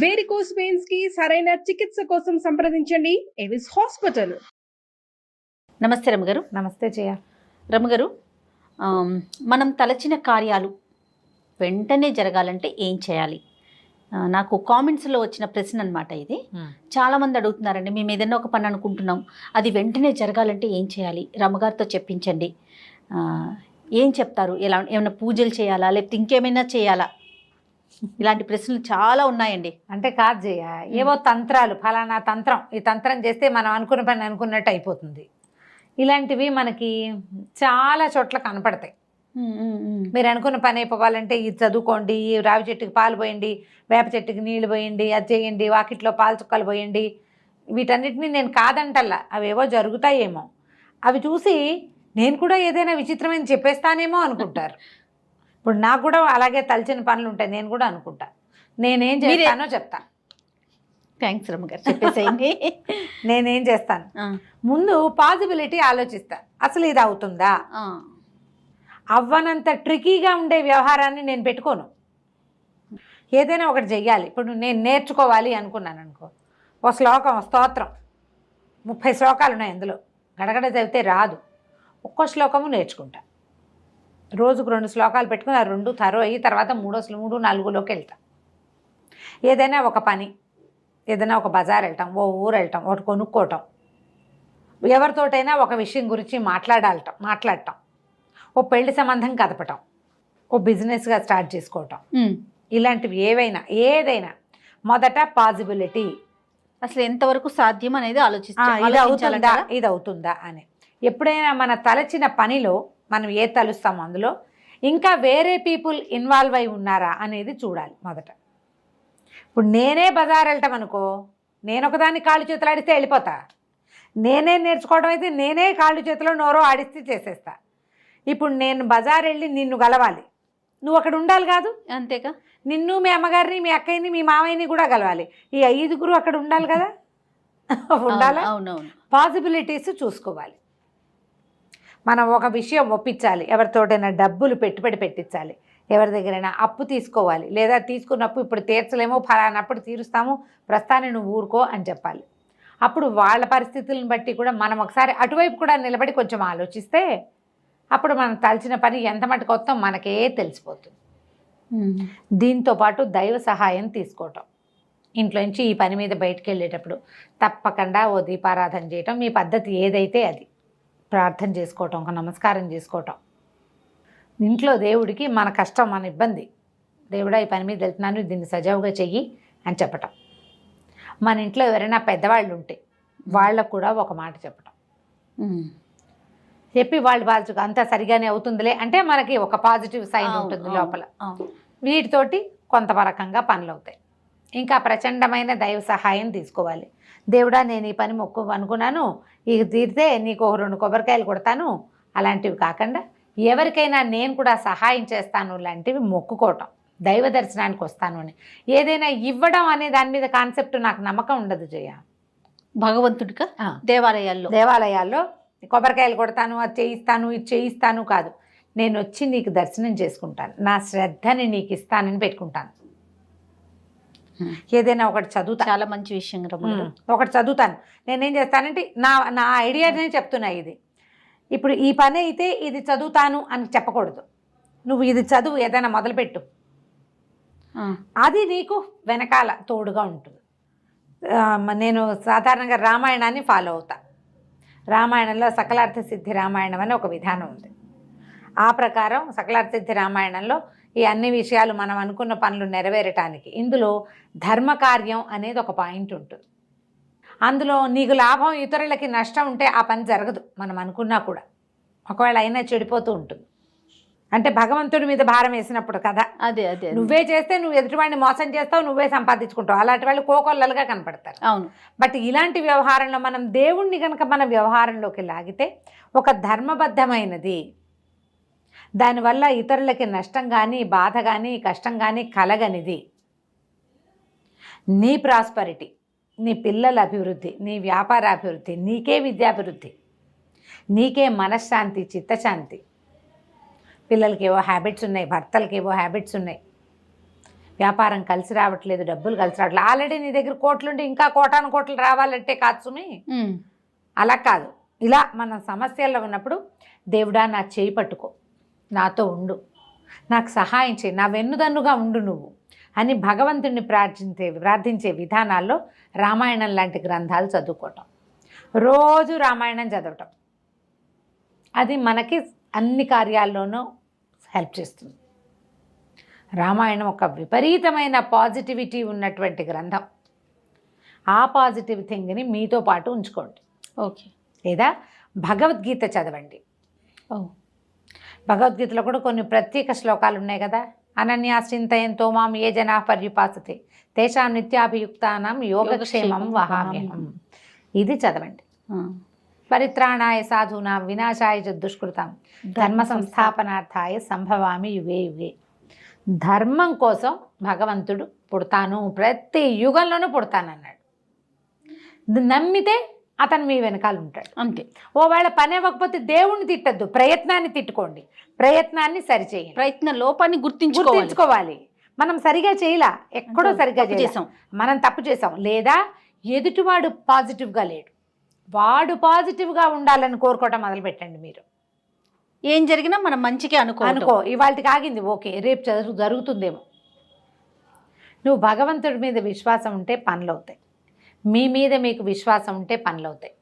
Varicose veins కి సరైన చికిత్స కోసం సంప్రదించండి ఎవిస్ హాస్పిటల్. నమస్తే రమగారు. నమస్తే జయ. రమగారు, మనం తలచిన కార్యాలు వెంటనే జరగాలంటే ఏం చేయాలి? నాకు కామెంట్స్లో వచ్చిన ప్రశ్న అనమాట ఇది. చాలామంది అడుగుతున్నారండి, మేము ఏదైనా ఒక పని అనుకుంటున్నాం, అది వెంటనే జరగాలంటే ఏం చేయాలి? రమగారితో చెప్పించండి. ఏం చెప్తారు? ఏమైనా పూజలు చేయాలా, లేకపోతే ఇంకేమైనా చేయాలా? ఇలాంటి ప్రశ్నలు చాలా ఉన్నాయండి. అంటే కాదు జయ, ఏవో తంత్రాలు, ఫలానా తంత్రం, ఈ తంత్రం చేస్తే మనం అనుకున్న పని అనుకున్నట్టు అయిపోతుంది, ఇలాంటివి మనకి చాలా చోట్ల కనపడతాయి. మీరు అనుకున్న పని అయిపోవాలంటే ఇది చదువుకోండి, ఈ రావి చెట్టుకి పాలు పోయండి, వేప చెట్టుకి నీళ్లు పోయండి, అది చేయండి, వాకిట్లో పాలు చుక్కలు పోయండి. వీటన్నిటిని నేను కాదంటల్లా, అవేవో జరుగుతాయేమో, అవి చూసి నేను కూడా ఏదైనా విచిత్రమైన చెప్పేస్తానేమో అనుకుంటారు. ఇప్పుడు నాకు కూడా అలాగే తలచిన పనులు ఉంటాయి, నేను కూడా అనుకుంటా. నేనేం చేస్తానో చెప్తా. థ్యాంక్స్ రమ్మగారు, చెప్పేసేయండి. నేనేం చేస్తాను, ముందు పాజిబిలిటీ ఆలోచిస్తా. అసలు ఇది అవుతుందా? అవ్వనంత ట్రికీగా ఉండే వ్యవహారాన్ని నేను పెట్టుకోను. ఏదైనా ఒకటి చెయ్యాలి. ఇప్పుడు నేను నేర్చుకోవాలి అనుకున్నాను అనుకో, ఒక శ్లోకం, స్తోత్రం 30 శ్లోకాలు ఉన్నాయి అందులో, గడగడ చదివితే రాదు. ఒక్కో శ్లోకము నేర్చుకుంటా. రోజుకు 2 శ్లోకాలు పెట్టుకుని ఆ 2 తరో అయ్యి తర్వాత 3, 4లోకి వెళ్తాం. ఏదైనా ఒక పని, ఏదైనా ఒక బజార్ వెళ్తాం, ఓ ఊరు వెళ్తాం, ఒకటి కొనుక్కోవటం, ఎవరితోటైనా ఒక విషయం గురించి మాట్లాడటం, ఓ పెళ్లి సంబంధం కదపటం, ఓ బిజినెస్గా స్టార్ట్ చేసుకోవటం, ఇలాంటివి ఏదైనా మొదట పాజిబిలిటీ, అసలు ఎంతవరకు సాధ్యం అనేది ఇది అవుతుందా అని. ఎప్పుడైనా మన తలచిన పనిలో మనం తలుస్తామో అందులో ఇంకా వేరే పీపుల్ ఇన్వాల్వ్ అయి ఉన్నారా అనేది చూడాలి మొదట. ఇప్పుడు నేనే బజార్ వెళ్ళటం అనుకో, నేను ఒకదాన్ని కాళ్ళు చేతులు ఆడిస్తే వెళ్ళిపోతా. నేనే నేర్చుకోవడం అయితే నేనే కాళ్ళు చేతులు నోరో ఆడిస్తే చేసేస్తా. ఇప్పుడు నేను బజార్ వెళ్ళి నిన్ను గలవాలి, నువ్వు అక్కడ ఉండాలి కాదు? అంతేగా. నిన్ను, మీ అమ్మగారిని, మీ అక్కయ్యని, మీ మామయ్యని కూడా గలవాలి. ఈ 5గురు అక్కడ ఉండాలి కదా. ఉండాలా? అవునవును. పాసిబిలిటీస్ చూసుకోవాలి. మనం ఒక విషయం ఒప్పించాలి, ఎవరితోటైనా డబ్బులు పెట్టుబడి పెట్టించాలి, ఎవరి దగ్గరైనా అప్పు తీసుకోవాలి, లేదా తీసుకున్నప్పు ఇప్పుడు తీర్చలేమో, ఫలానప్పుడు తీరుస్తాము, ప్రస్తుతాన్ని నువ్వు ఊరుకో అని చెప్పాలి. అప్పుడు వాళ్ళ పరిస్థితులను బట్టి కూడా మనం ఒకసారి అటువైపు కూడా నిలబడి కొంచెం ఆలోచిస్తే అప్పుడు మనం తలచిన పని ఎంత మటుకు వస్తాం మనకే తెలిసిపోతుంది. దీంతోపాటు దైవ సహాయం తీసుకోవటం. ఇంట్లో నుంచి ఈ పని మీద బయటికి వెళ్ళేటప్పుడు తప్పకుండా ఓ దీపారాధన చేయటం, మీ పద్ధతి ఏదైతే అది ప్రార్థన చేసుకోవటం, ఒక నమస్కారం చేసుకోవటం. ఇంట్లో దేవుడికి మన కష్టం, మన ఇబ్బంది, దేవుడా ఈ పని మీద వెళ్తున్నాను, దీన్ని సజావుగా చెయ్యి అని చెప్పటం. మన ఇంట్లో ఎవరైనా పెద్దవాళ్ళు ఉంటే వాళ్ళకు కూడా ఒక మాట చెప్పటం. చెప్పి వాళ్ళు అంతా సరిగానే అవుతుందిలే అంటే మనకి ఒక పాజిటివ్ సైన్ ఉంటుంది లోపల. వీటితోటి కొంత రకంగా పనులు అవుతాయి. ఇంకా ప్రచండమైన దైవ సహాయం తీసుకోవాలి. దేవుడా నేను ఈ పని మొక్కు అనుకున్నాను, ఇక తీరితే నీకు 2 కొబ్బరికాయలు కొడతాను, అలాంటివి కాకుండా ఎవరికైనా నేను కూడా సహాయం చేస్తాను లాంటివి మొక్కుకోవటం. దైవ దర్శనానికి వస్తాను అని ఏదైనా ఇవ్వడం అనే దాని మీద కాన్సెప్ట్ నాకు నమ్మకం ఉండదు జయ. భగవంతుడిగా దేవాలయాల్లో కొబ్బరికాయలు కొడతాను, అది చేయిస్తాను, ఇది చేయిస్తాను కాదు, నేను వచ్చి నీకు దర్శనం చేసుకుంటాను, నా శ్రద్ధని నీకు ఇస్తానని పెట్టుకుంటాను. ఏదైనా ఒకటి చదువుతా, చాలా మంచి విషయం. ఒకటి చదువుతాను. నేనేం చేస్తానంటే నా ఐడియానే చెప్తున్నా. ఇది ఇప్పుడు ఈ పని అయితే ఇది చదువుతాను అని చెప్పకూడదు. నువ్వు ఇది చదువు, ఏదైనా మొదలుపెట్టు, అది నీకు వెనకాల తోడుగా ఉంటుంది. నేను సాధారణంగా రామాయణాన్ని ఫాలో అవుతా. రామాయణంలో సకలార్థ సిద్ధి రామాయణం అని ఒక విధానం ఉంది. ఆ ప్రకారం సకలార్థ సిద్ధి రామాయణంలో ఈ అన్ని విషయాలు మనం అనుకున్న పనులు నెరవేరటానికి ఇందులో ధర్మకార్యం అనేది ఒక పాయింట్ ఉంటుంది. అందులో నీకు లాభం, ఇతరులకి నష్టం ఉంటే ఆ పని జరగదు మనం అనుకున్నా కూడా. ఒకవేళ అయినా చెడిపోతూ ఉంటుంది. అంటే భగవంతుడి మీద భారం వేసినప్పుడు కదా. అదే నువ్వే చేస్తే నువ్వు ఎదుటివాడిని మోసం చేస్తావు, నువ్వే సంపాదించుకుంటావు, అలాంటి వాళ్ళు కోకొల్లలుగా కనపడతారు. అవును. బట్ ఇలాంటి వ్యవహారంలో మనం దేవుణ్ణి కనుక మన వ్యవహారంలోకి లాగితే ఒక ధర్మబద్ధమైనది, దానివల్ల ఇతరులకి నష్టం కానీ, బాధ కానీ, కష్టం కానీ కలగనిది, నీ ప్రాస్పరిటీ, నీ పిల్లల అభివృద్ధి, నీ వ్యాపార అభివృద్ధి, నీకే విద్యాభివృద్ధి, నీకే మనశ్శాంతి, చిత్తశాంతి. పిల్లలకి ఏవో హ్యాబిట్స్ ఉన్నాయి, భర్తలకి ఏవో హ్యాబిట్స్ ఉన్నాయి, వ్యాపారం కలిసి రావట్లేదు, డబ్బులు కలిసి రావట్లేదు. ఆల్రెడీ నీ దగ్గర కోట్లుంటే ఇంకా కోటాను కోట్లు రావాలంటే కాచుమి, అలా కాదు. ఇలా మన సమస్యల్లో ఉన్నప్పుడు దేవుడా నా చేయి పట్టుకో, నాతో ఉండు, నాకు సహాయం చేయి, నా వెన్నుదన్నుగా ఉండు నువ్వు అని భగవంతుడిని ప్రార్థించే విధానాల్లో రామాయణం లాంటి గ్రంథాలు చదువుకోవటం, రోజు రామాయణం చదవటం, అది మనకి అన్ని కార్యాల్లోనూ హెల్ప్ చేస్తుంది. రామాయణం ఒక విపరీతమైన పాజిటివిటీ ఉన్నటువంటి గ్రంథం. ఆ పాజిటివ్ థింగ్ని మీతో పాటు ఉంచుకోండి. ఓకే. లేదా భగవద్గీత చదవండి. భగవద్గీతలో కూడా కొన్ని ప్రత్యేక శ్లోకాలు ఉన్నాయి కదా. అనన్యాశ్చింతయంతో మాం ఏ జనా పర్యుపాసతే తేషాం నిత్యాభియుక్తానాం యోగక్షేమం వహామ్యహం. ఇది చదవండి. పరిత్రాణాయ సాధూనాం వినాశాయ చ దుష్కృతాం ధర్మ సంస్థాపనార్థాయ సంభవామి యుగే యుగే. ధర్మం కోసం భగవంతుడు పుడతాను, ప్రతి యుగంలోనూ పుడతానన్నాడు. నమ్మితే అతను మీ వెనకాల ఉంటాడు, అంతే. ఓవేళ పని అవ్వకపోతే దేవుణ్ణి తిట్టద్దు, ప్రయత్నాన్ని తిట్టుకోండి, ప్రయత్నాన్ని సరిచేయండి. ప్రయత్న లోపాన్ని గుర్తించుకోవాలి. మనం సరిగా చేయలా, ఎక్కడో సరిగ్గా చేసాం, మనం తప్పు చేసాం, లేదా ఎదుటివాడు పాజిటివ్గా లేడు, వాడు పాజిటివ్గా ఉండాలని కోరుకోవటం మొదలు పెట్టండి. మీరు ఏం జరిగినా మనం మంచిగా అనుకో, ఇవాళకి ఆగింది, ఓకే, రేపు జరుగుతుందేమో. నువ్వు భగవంతుడి మీద విశ్వాసం ఉంటే పనులు అవుతాయి, మీ మీద మీకు విశ్వాసం ఉంటే పనులు అవుతాయి.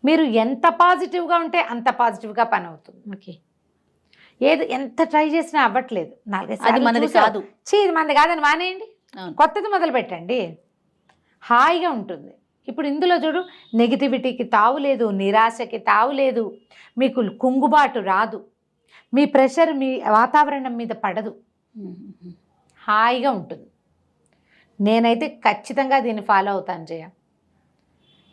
మీరు ఎంత పాజిటివ్గా ఉంటే అంత పాజిటివ్గా పని అవుతుంది. ఓకే. ఏది ఎంత ట్రై చేసినా అవ్వట్లేదు, 4 అది మనది కాదు, ఇది మనది కాదని మానేయండి, కొత్తది మొదలు పెట్టండి, హాయిగా ఉంటుంది. ఇప్పుడు ఇందులో చూడు, నెగిటివిటీకి తావు లేదు, నిరాశకి తావు లేదు, మీకు కుంగుబాటు రాదు, మీ ప్రెషర్ మీ వాతావరణం మీద పడదు, హాయిగా ఉంటుంది. నేనైతే ఖచ్చితంగా దీన్ని ఫాలో అవుతాను జయ.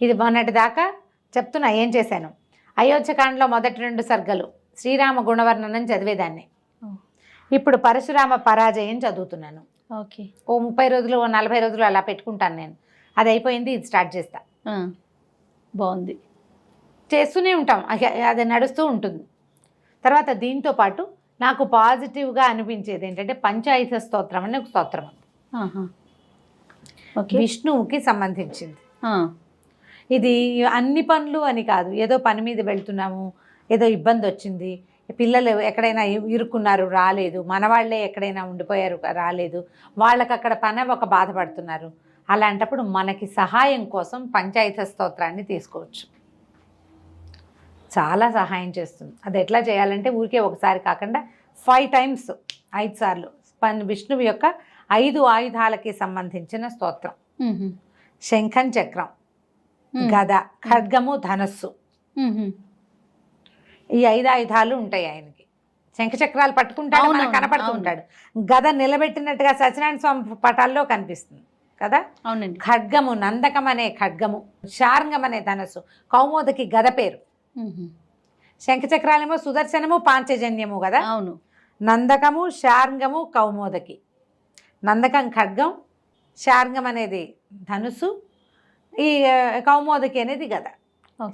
ఇది మొన్నటి దాకా చెప్తున్నా ఏం చేశాను. అయోధ్యకాండలో మొదటి 2 సర్గలు శ్రీరామ గుణవర్ణనం చదివేదాన్ని. ఇప్పుడు పరశురామ పరాజయం చదువుతున్నాను. ఓకే. ఓ 30 రోజులు, ఓ 40 రోజులు అలా పెట్టుకుంటాను నేను. అది అయిపోయింది, ఇది స్టార్ట్ చేస్తా. బాగుంది, చేస్తూనే ఉంటాం, అది నడుస్తూ ఉంటుంది. తర్వాత దీంతో పాటు నాకు పాజిటివ్గా అనిపించేది ఏంటంటే పంచాయుధ స్తోత్రం అని ఒక స్తోత్రం ఉంది. విష్ణువుకి సంబంధించింది. ఇది అన్ని పనులు అని కాదు, ఏదో పని మీద వెళ్తున్నాము, ఏదో ఇబ్బంది వచ్చింది, పిల్లలు ఎక్కడైనా ఇరుక్కున్నారు రాలేదు, మనవాళ్లే ఎక్కడైనా ఉండిపోయారు రాలేదు, వాళ్ళకి అక్కడ పని ఒక బాధపడుతున్నారు. అలాంటప్పుడు మనకి సహాయం కోసం పంచాయత స్తోత్రాన్ని తీసుకోవచ్చు, చాలా సహాయం చేస్తుంది. అది ఎట్లా చేయాలంటే ఊరికే ఒకసారి కాకుండా 5 టైమ్స్ 5 సార్లు విష్ణువు యొక్క 5 ఆయుధాలకి సంబంధించిన స్తోత్రం. శంఖం, చక్రం, గద, ఖడ్గము, ధనస్సు, ఈ 5 ఆయుధాలు ఉంటాయి ఆయనకి. శంఖచక్రాలు పట్టుకుంటాడు, మనకు కనపడుతూ ఉంటాడు. గద నిలబెట్టినట్టుగా సత్యనారాయణ స్వామి పటాల్లో కనిపిస్తుంది కదా. అవునండి. ఖడ్గము నందకం అనే ఖడ్గము, శార్ంగం అనే ధనస్సు, కౌమోదకి గద పేరు. శంఖచక్రాలేమో సుదర్శనము, పాంచజన్యము కదా. అవును. నందకము, శార్ంగము, కౌమోదకి. నందకం ఖడ్గం, శార్ంగం అనేది ధనుసు, ఈ కౌమోదకి అనేది గద.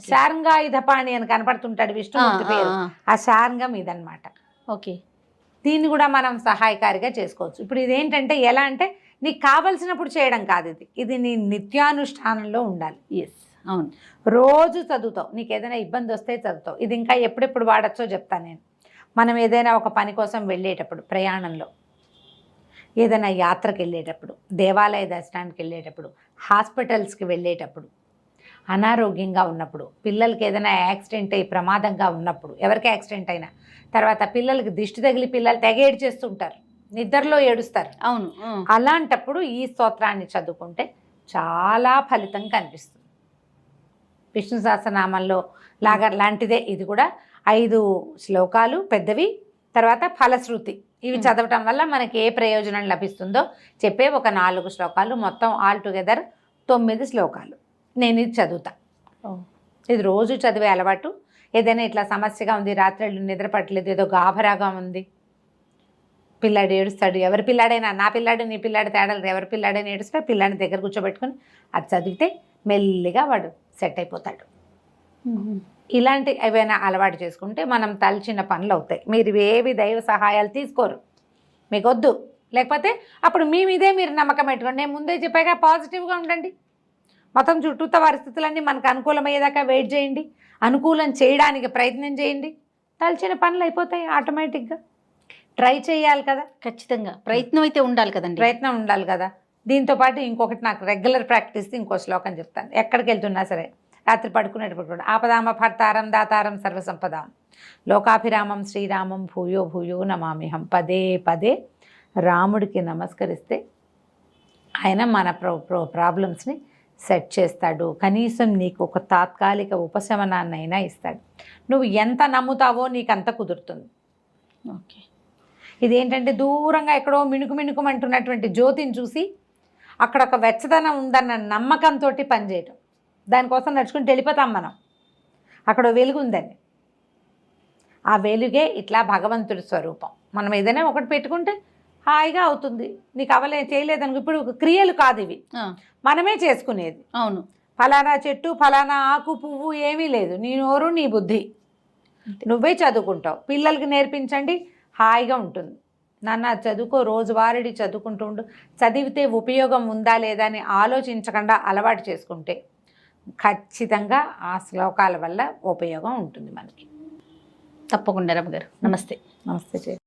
శార్ంగాయుధపాణి అని కనపడుతుంటాడు విష్ణుమూర్తి పేరు, ఆ శార్ంగం ఇదన్నమాట. ఓకే. దీన్ని కూడా మనం సహాయకారిగా చేసుకోవచ్చు. ఇప్పుడు ఇదేంటంటే ఎలా అంటే నీకు కావలసినప్పుడు చేయడం కాదు, ఇది నీ నిత్యానుష్ఠానంలో ఉండాలి. ఎస్, అవును. రోజు చదువుతావు, నీకు ఏదైనా ఇబ్బంది వస్తే చదువుతావు. ఇది ఇంకా ఎప్పుడెప్పుడు వాడచ్చో చెప్తాను నేను. మనం ఏదైనా ఒక పని కోసం వెళ్ళేటప్పుడు, ప్రయాణంలో, ఏదైనా యాత్రకు వెళ్ళేటప్పుడు, దేవాలయ దర్శనానికి వెళ్ళేటప్పుడు, హాస్పిటల్స్కి వెళ్ళేటప్పుడు, అనారోగ్యంగా ఉన్నప్పుడు, పిల్లలకి ఏదైనా యాక్సిడెంట్ అయ్యి ప్రమాదంగా ఉన్నప్పుడు, ఎవరికి యాక్సిడెంట్ అయినా తర్వాత పిల్లలకి దిష్టి తగిలి పిల్లలు తెగ ఏడ్చేస్తుంటారు, నిద్రలో ఏడుస్తారు. అవును. అలాంటప్పుడు ఈ స్తోత్రాన్ని చదువుకుంటే చాలా ఫలితం కనిపిస్తుంది. విష్ణు సహస్రనామంలో లాంటిదే ఇది కూడా. 5 శ్లోకాలు పెద్దవి, తర్వాత ఫలశ్రుతి. ఇవి చదవటం వల్ల మనకి ఏ ప్రయోజనం లభిస్తుందో చెప్పే ఒక 4 శ్లోకాలు, మొత్తం ఆల్ టుగెదర్ 9 శ్లోకాలు. నేను ఇది చదువుతా. ఇది రోజు చదివే అలవాటు. ఏదైనా ఇట్లా సమస్యగా ఉంది, రాత్రులు నిద్ర పట్టలేదు, ఏదో గాభరాగా ఉంది, పిల్లాడు ఏడుస్తాడు, ఎవరి పిల్లాడైనా, నా పిల్లాడు నీ పిల్లాడు తేడాలి, ఎవరి పిల్లాడైనా ఏడుస్తాడు, పిల్లాడిని దగ్గర కూర్చోబెట్టుకుని అది చదివితే మెల్లిగా వాడు సెట్ అయిపోతాడు. ఇలాంటి ఏవైనా అలవాటు చేసుకుంటే మనం తలచిన పనులు అవుతాయి. మీరు ఏవి దైవ సహాయాలు తీసుకోరు, మీకు వద్దు, లేకపోతే అప్పుడు మీ మీదే మీరు నమ్మకం పెట్టుకోండి. నేను ముందే చెప్పాక పాజిటివ్గా ఉండండి. మొత్తం చుట్టూత పరిస్థితులన్నీ మనకు అనుకూలమయ్యేదాకా వెయిట్ చేయండి, అనుకూలం చేయడానికి ప్రయత్నం చేయండి, తలచిన పనులు అయిపోతాయి ఆటోమేటిక్గా. ట్రై చేయాలి కదా, ఖచ్చితంగా ప్రయత్నం అయితే ఉండాలి కదండి. ప్రయత్నం ఉండాలి కదా. దీంతో పాటు ఇంకొకటి నాకు రెగ్యులర్ ప్రాక్టీస్ ఇంకో శ్లోకం చెప్తాను. ఎక్కడికి వెళ్తున్నా సరే రాత్రి పడుకునేటప్పుడు కూడా ఆపదామ భర్తారం దాతారం సర్వసంపదాం లోకాభిరామం శ్రీరామం భూయో భూయో నమామిహం. పదే పదే రాముడికి నమస్కరిస్తే ఆయన మన ప్రాబ్లమ్స్ని సెట్ చేస్తాడు. కనీసం నీకు ఒక తాత్కాలిక ఉపశమనాన్నైనా ఇస్తాడు. నువ్వు ఎంత నమ్ముతావో నీకు అంత కుదురుతుంది. ఓకే. ఇదేంటంటే దూరంగా ఎక్కడో మిణుకుమంటున్నటువంటి జ్యోతిని చూసి అక్కడ ఒక వెచ్చదనం ఉందన్న నమ్మకంతో పనిచేయటం. దానికోసం నడుచుకుంటూ వెళ్ళిపోతాం మనం. అక్కడ వెలుగు ఉందని, ఆ వెలుగే ఇట్లా భగవంతుడి స్వరూపం. మనం ఏదైనా ఒకటి పెట్టుకుంటే హాయిగా అవుతుంది. నీకు చేయలేదనుకో, ఇప్పుడు క్రియలు కాదు ఇవి, మనమే చేసుకునేది. అవును. ఫలానా చెట్టు ఫలానా ఆకు పువ్వు ఏమీ లేదు, నీ నోరు నీ బుద్ధి, నువ్వే చదువుకుంటావు. పిల్లలకి నేర్పించండి, హాయిగా ఉంటుంది. నాన్న చదువుకో, రోజువారీ చదువుకుంటూ ఉండు, చదివితే ఉపయోగం ఉందా లేదా అని ఆలోచించకుండా అలవాటు చేసుకుంటే ఖచ్చితంగా ఆ శ్లోకాల వల్ల ఉపయోగం ఉంటుంది మనకి. తప్పకుండా రమ్మ గారు. నమస్తే. నమస్తే.